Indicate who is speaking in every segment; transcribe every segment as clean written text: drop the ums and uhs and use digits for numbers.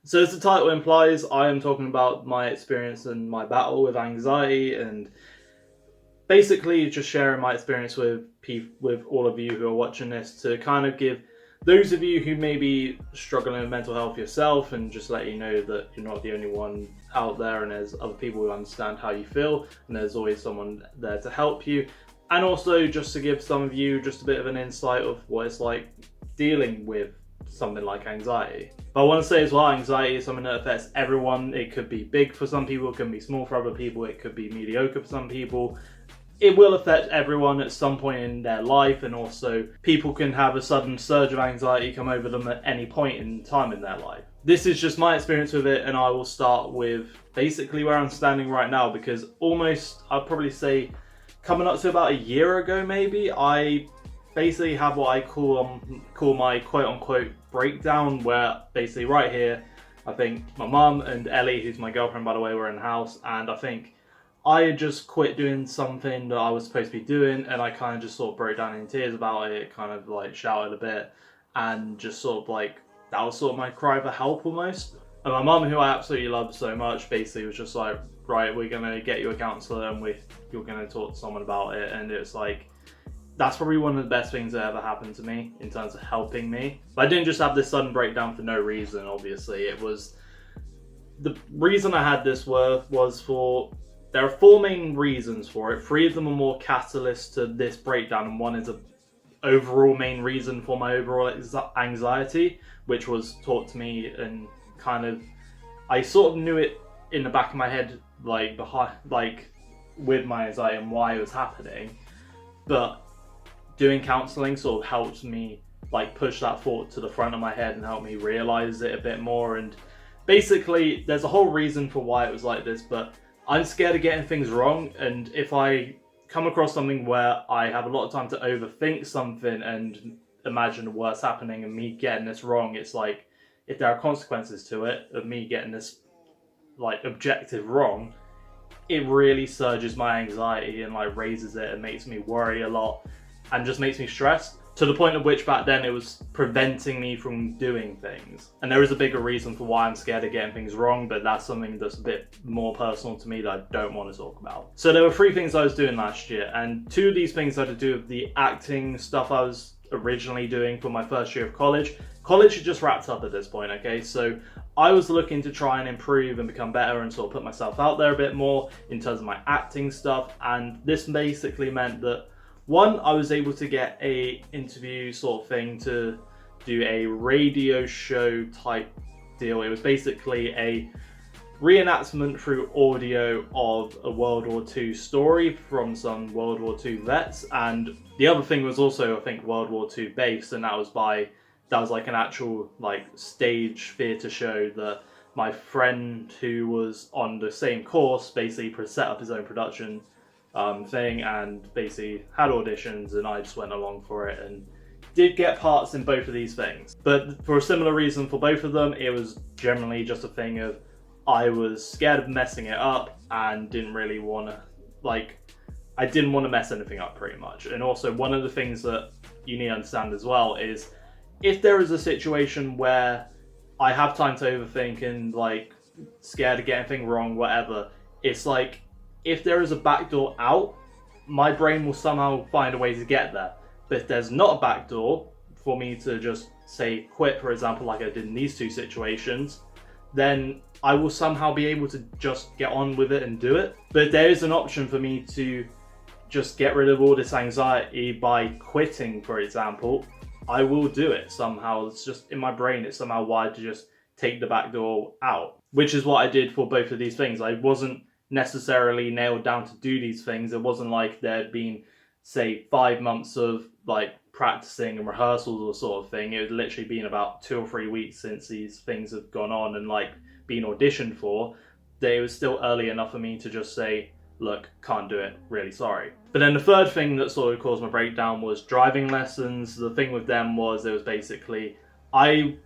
Speaker 1: So as the title implies, I am talking about my experience and my battle with anxiety, and basically just sharing my experience with all of you who are watching this, to kind of give those of you who may be struggling with mental health yourself, and just let you know that you're not the only one out there, and there's other people who understand how you feel, and there's always someone there to help you. And also just to give some of you just a bit of an insight of what it's like dealing with something like anxiety. But I want to say as well, anxiety is something that affects everyone. It could be big for some people, it can be small for other people, it could be mediocre for some people. It will affect everyone at some point in their life, and also people can have a sudden surge of anxiety come over them at any point in time in their life. This is just my experience with it, and I will start with basically where I'm standing right now, because almost, I'd probably say, coming up to about a year ago maybe, I basically have what I call my quote-unquote breakdown, where basically right here, I think my mum and Ellie, who's my girlfriend by the way, were in the house, and I think I had just quit doing something that I was supposed to be doing, and I kind of just sort of broke down in tears about it, kind of like shouted a bit, and just sort of like, that was sort of my cry for help almost. And my mum, who I absolutely love so much, basically was just like, right, we're gonna get you a counsellor, and you're gonna talk to someone about it. And it's like, that's probably one of the best things that ever happened to me in terms of helping me. But I didn't just have this sudden breakdown for no reason, obviously. It was, the reason I had this was for, there are four main reasons for it. Three of them are more catalysts to this breakdown, and one is a overall main reason for my overall anxiety, which was taught to me, and kind of, I sort of knew it in the back of my head, like with my anxiety and why it was happening. But doing counselling sort of helped me like push that thought to the front of my head and help me realise it a bit more. And basically, there's a whole reason for why it was like this, but I'm scared of getting things wrong, and if I come across something where I have a lot of time to overthink something and imagine the worst happening and me getting this wrong, it's like, if there are consequences to it, of me getting this like objective wrong, it really surges my anxiety and like raises it and makes me worry a lot and just makes me stressed, to the point of which back then it was preventing me from doing things. And there is a bigger reason for why I'm scared of getting things wrong, but that's something that's a bit more personal to me that I don't want to talk about. So there were three things I was doing last year, and two of these things had to do with the acting stuff I was originally doing for my first year of college. College had just wrapped up at this point, okay? So I was looking to try and improve and become better and sort of put myself out there a bit more in terms of my acting stuff, and this basically meant that, one, I was able to get a interview sort of thing to do a radio show type deal. It was basically a reenactment through audio of a World War II story from some World War II vets, and the other thing was also, I think, World War II based, and that was like an actual like stage theatre show that my friend who was on the same course basically set up his own production thing, and basically had auditions, and I just went along for it and did get parts in both of these things. But for a similar reason for both of them, it was generally just a thing of, I was scared of messing it up and didn't really want to, like, I didn't want to mess anything up pretty much. And also, one of the things that you need to understand as well is, if there is a situation where I have time to overthink and like scared of getting anything wrong, whatever, it's like, if there is a backdoor out, my brain will somehow find a way to get there. But if there's not a backdoor for me to just say quit, for example, like I did in these two situations, then I will somehow be able to just get on with it and do it. But if there is an option for me to just get rid of all this anxiety by quitting, for example, I will do it somehow. It's just in my brain, it's somehow wired to just take the back door out, which is what I did for both of these things. I wasn't necessarily nailed down to do these things. It wasn't like there'd been, say, 5 months of like practicing and rehearsals or sort of thing. It had literally been about 2 or 3 weeks since these things have gone on and like been auditioned for, that it was still early enough for me to just say, look, can't do it, really sorry. But then the third thing that sort of caused my breakdown was driving lessons. The thing with them was, it was basically, I'm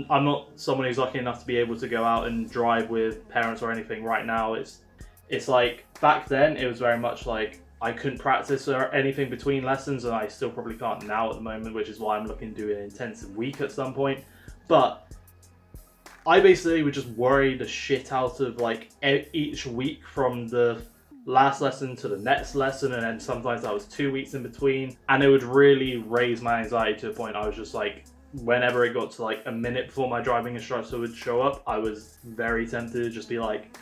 Speaker 1: not someone who's lucky enough to be able to go out and drive with parents or anything right now. It's like, back then it was very much like I couldn't practice or anything between lessons, and I still probably can't now at the moment, which is why I'm looking to do an intensive week at some point. But I basically would just worry the shit out of like each week from the last lesson to the next lesson, and then sometimes that was 2 weeks in between, and it would really raise my anxiety to the point I was just like, whenever it got to like a minute before my driving instructor would show up, I was very tempted to just be like,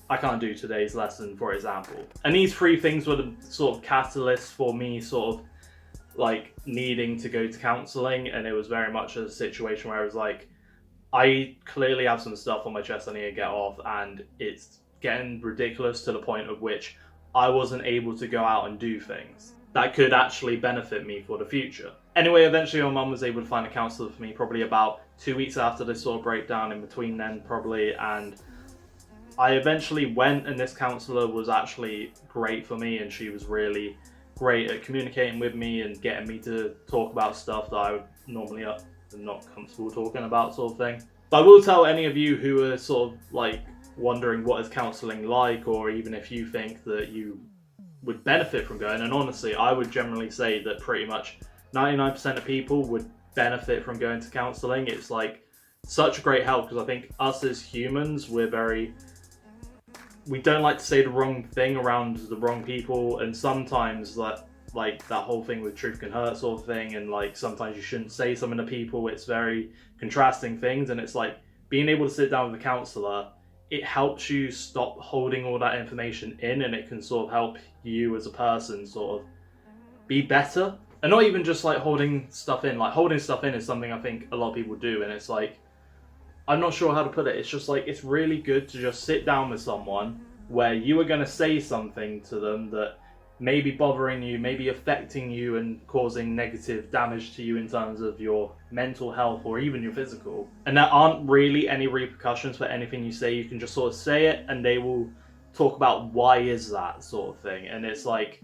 Speaker 1: I can't do today's lesson, for example. And these three things were the sort of catalysts for me sort of like needing to go to counselling, and it was very much a situation where I was like, I clearly have some stuff on my chest I need to get off, and it's getting ridiculous to the point of which I wasn't able to go out and do things that could actually benefit me for the future. Anyway, eventually my mum was able to find a counsellor for me probably about 2 weeks after this sort of breakdown, in between then probably, and I eventually went, and this counsellor was actually great for me, and she was really great at communicating with me and getting me to talk about stuff that I would normally not comfortable talking about, sort of thing. But I will tell any of you who are sort of like wondering what is counselling like, or even if you think that you would benefit from going, and honestly I would generally say that pretty much 99% of people would benefit from going to counselling. It's like such a great help, because I think us as humans, we don't like to say the wrong thing around the wrong people, and sometimes that like that whole thing with truth can hurt sort of thing, and like sometimes you shouldn't say something to people. It's very contrasting things, and it's like being able to sit down with a counsellor, it helps you stop holding all that information in, and it can sort of help you as a person sort of be better. And not even just like holding stuff in, like holding stuff in is something I think a lot of people do, and it's like, I'm not sure how to put it, it's just like, it's really good to just sit down with someone where you are going to say something to them that may be bothering you, may be affecting you and causing negative damage to you in terms of your mental health or even your physical. And there aren't really any repercussions for anything you say. You can just sort of say it and they will talk about why is that sort of thing. And it's like,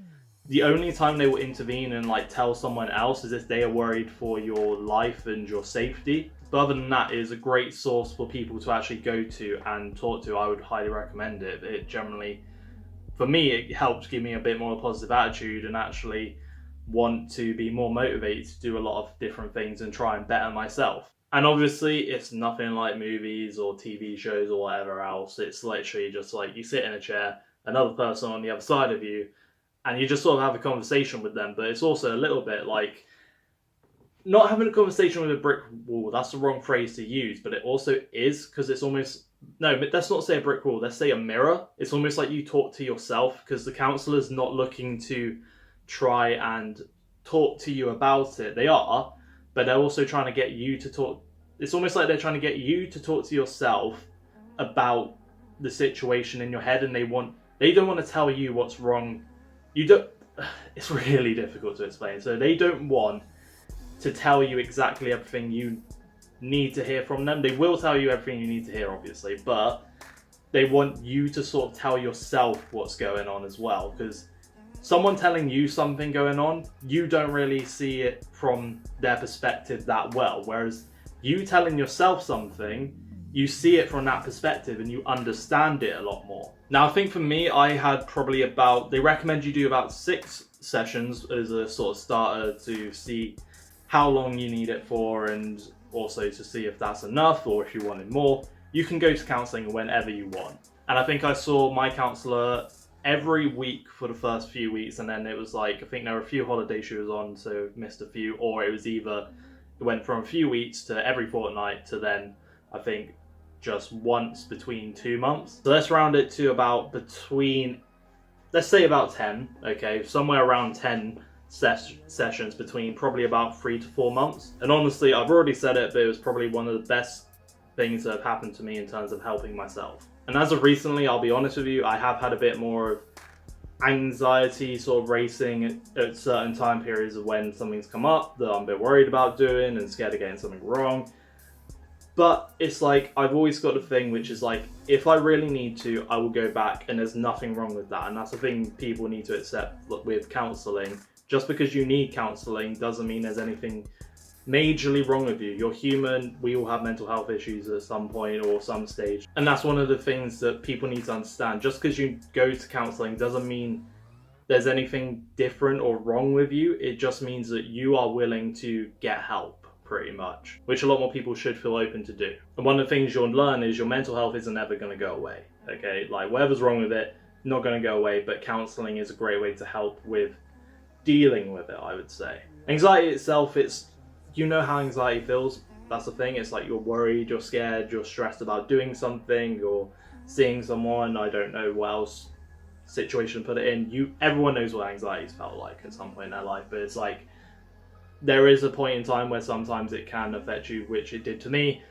Speaker 1: the only time they will intervene and like tell someone else is if they are worried for your life and your safety. But other than that, it is a great source for people to actually go to and talk to. I would highly recommend it. It generally, for me, it helps give me a bit more positive attitude and actually want to be more motivated to do a lot of different things and try and better myself. And obviously, it's nothing like movies or TV shows or whatever else. It's literally just like you sit in a chair, another person on the other side of you, and you just sort of have a conversation with them. But it's also a little bit like not having a conversation with a brick wall. That's the wrong phrase to use, but it also is, because it's almost, no, let's not say a brick wall, let's say a mirror. It's almost like you talk to yourself, because the counsellor's not looking to try and talk to you about it. They are, but they're also trying to get you to talk. It's almost like they're trying to get you to talk to yourself about the situation in your head, and they don't want to tell you what's wrong. It's really difficult to explain. So they don't want to tell you exactly everything you need to hear from them. They will tell you everything you need to hear, obviously, but they want you to sort of tell yourself what's going on as well, because someone telling you something going on, you don't really see it from their perspective that well, whereas you telling yourself something, you see it from that perspective and you understand it a lot more. Now, I think for me, I had probably they recommend you do about 6 sessions as a sort of starter to see how long you need it for, and also to see if that's enough or if you wanted more. You can go to counselling whenever you want. And I think I saw my counsellor every week for the first few weeks, and then it was like, I think there were a few holidays she was on, so missed a few, or it was either, it went from a few weeks to every fortnight to then, I think, just once between 2 months. So let's round it to about let's say about 10, okay? Somewhere around 10 sessions between probably about 3 to 4 months. And honestly, I've already said it, but it was probably one of the best things that have happened to me in terms of helping myself. And as of recently, I'll be honest with you, I have had a bit more of anxiety sort of racing at certain time periods of when something's come up that I'm a bit worried about doing and scared of getting something wrong. But it's like, I've always got a thing which is like, if I really need to, I will go back, and there's nothing wrong with that. And that's the thing people need to accept with counselling. Just because you need counselling doesn't mean there's anything majorly wrong with you. You're human. We all have mental health issues at some point or some stage. And that's one of the things that people need to understand. Just because you go to counselling doesn't mean there's anything different or wrong with you. It just means that you are willing to get help. pretty much, which a lot more people should feel open to do. And one of the things you'll learn is your mental health isn't ever going to go away, okay? Like, whatever's wrong with it, not going to go away, but counselling is a great way to help with dealing with it, I would say. Anxiety itself, you know how anxiety feels. That's the thing. It's like you're worried, you're scared, you're stressed about doing something or seeing someone, I don't know what else situation to put it in. Everyone knows what anxiety's felt like at some point in their life, but it's like there is a point in time where sometimes it can affect you, which it did to me,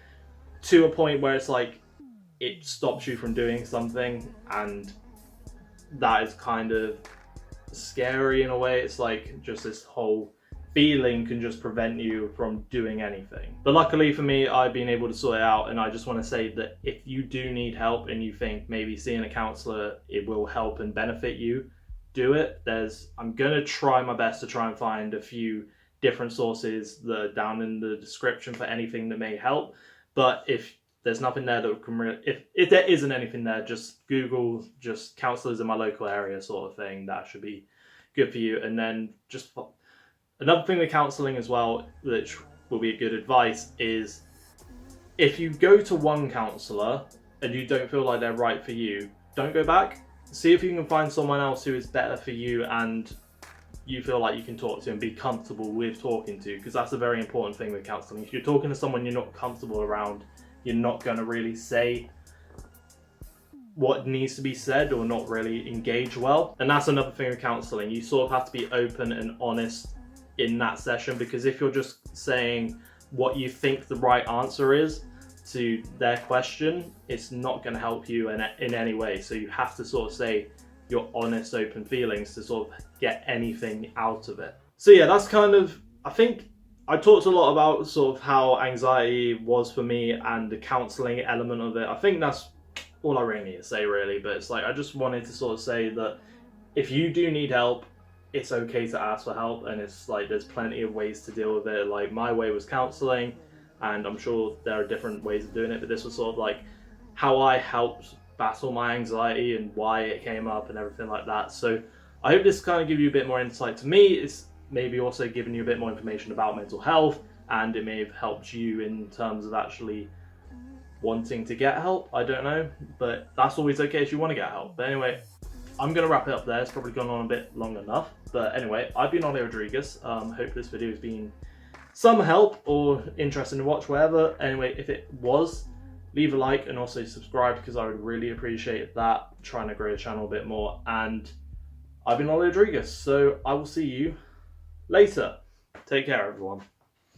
Speaker 1: to a point where it's like it stops you from doing something, and that is kind of scary in a way. It's like just this whole feeling can just prevent you from doing anything. But luckily for me, I've been able to sort it out, and I just want to say that if you do need help and you think maybe seeing a counsellor, it will help and benefit you, do it. I'm gonna try my best to try and find a few different sources that are down in the description for anything that may help. But if there's nothing there that can really, if there isn't anything there, just Google just counsellors in my local area sort of thing. That should be good for you. And then just another thing with counselling as well, which will be a good advice, is if you go to one counsellor and you don't feel like they're right for you, don't go back. See if you can find someone else who is better for you and you feel like you can talk to and be comfortable with talking to, because that's a very important thing with counselling. If you're talking to someone you're not comfortable around, you're not going to really say what needs to be said or not really engage well. And that's another thing with counselling. You sort of have to be open and honest in that session, because if you're just saying what you think the right answer is to their question, it's not going to help you in any way. So you have to sort of say your honest, open feelings to sort of get anything out of it. So yeah, that's kind of, I think I talked a lot about sort of how anxiety was for me and the counselling element of it. I think that's all I really need to say, really. But it's like, I just wanted to sort of say that if you do need help, it's okay to ask for help, and it's like there's plenty of ways to deal with it. Like, my way was counselling, and I'm sure there are different ways of doing it, but this was sort of like how I helped battle my anxiety and why it came up and everything like that. So I hope this kind of give you a bit more insight to me. It's maybe also giving you a bit more information about mental health, and it may have helped you in terms of actually wanting to get help. I don't know, but that's always okay if you want to get help. But anyway, I'm going to wrap it up there. It's probably gone on a bit long enough. But anyway, I've been Ollie Rodriguez. Hope this video has been some help or interesting to watch, whatever. Anyway, if it was, leave a like and also subscribe, because I would really appreciate that. I'm trying to grow the channel a bit more. And I've been Ollie Rodriguez, so I will see you later. Take care, everyone.